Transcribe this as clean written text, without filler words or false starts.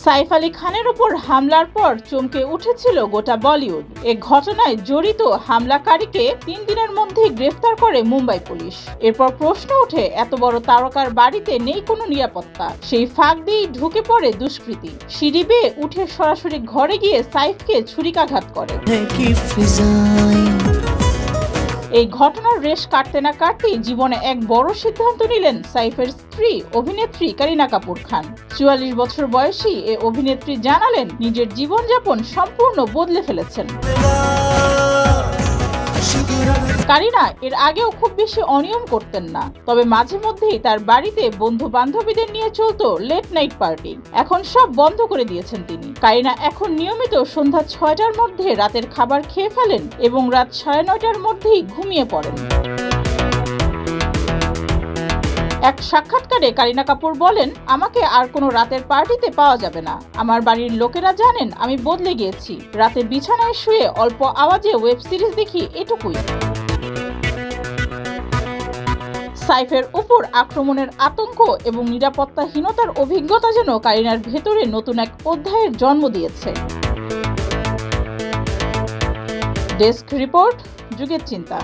সাইফ আলী খানের উপর হামলার পর চমকে উঠেছিল গোটা বলিউড। এ ঘটনায় জড়িত হামলাকারীকে ৩ দিনের মধ্যেই গ্রেফতার করে মুম্বাই পুলিশ। এরপর প্রশ্ন ওঠে, এত বড় তারকার বাড়িতে নেই কোনো নিরাপত্তা, সেই ফাঁক দিয়েই ঢুকে পড়ে দুষ্কৃতী। সিঁড়ি বেয়ে উঠে সরাসরি ঘরে গিয়ে সাইফকে ছুরিকাঘাত করে। এই ঘটনার রেশ কাটতে না কাটতেই জীবনে এক বড় সিদ্ধান্ত নিলেন সাইফের স্ত্রী অভিনেত্রী কারিনা কাপুর খান। ৪৪ বছর বয়সী এ অভিনেত্রী জানালেন, নিজের জীবনযাপন সম্পূর্ণ বদলে ফেলেছেন। কারিনা এর আগেও খুব বেশি অনিয়ম করতেন না, তবে মাঝে মধ্যেই তার বাড়িতে বন্ধু বান্ধবীদের নিয়ে চলতো লেট নাইট পার্টি। এখন সব বন্ধ করে দিয়েছেন তিনি। কারিনা এখন নিয়মিত সন্ধ্যা ৬টার মধ্যে রাতের খাবার খেয়ে ফেলেন এবং রাত ৯:৩০টার মধ্যেই ঘুমিয়ে পড়েন। এক সাক্ষাৎকারে কারিনা কাপুর বলেন, আমাকে আর কোনো রাতের পার্টিতে পাওয়া যাবে না। আমার বাড়ির লোকেরা জানেন আমি বদলে গিয়েছি। রাতে বিছানায় শুয়ে অল্প আওয়াজে ওয়েব সিরিজ দেখি, এটুকুই। সাইফের উপর আক্রমণের আতঙ্ক এবং নিরাপত্তাহীনতার অভিজ্ঞতা যেন কারিনার ভেতরে নতুন এক অধ্যায়ের জন্ম দিয়েছে। ডেস্ক রিপোর্ট, যুগের চিন্তা।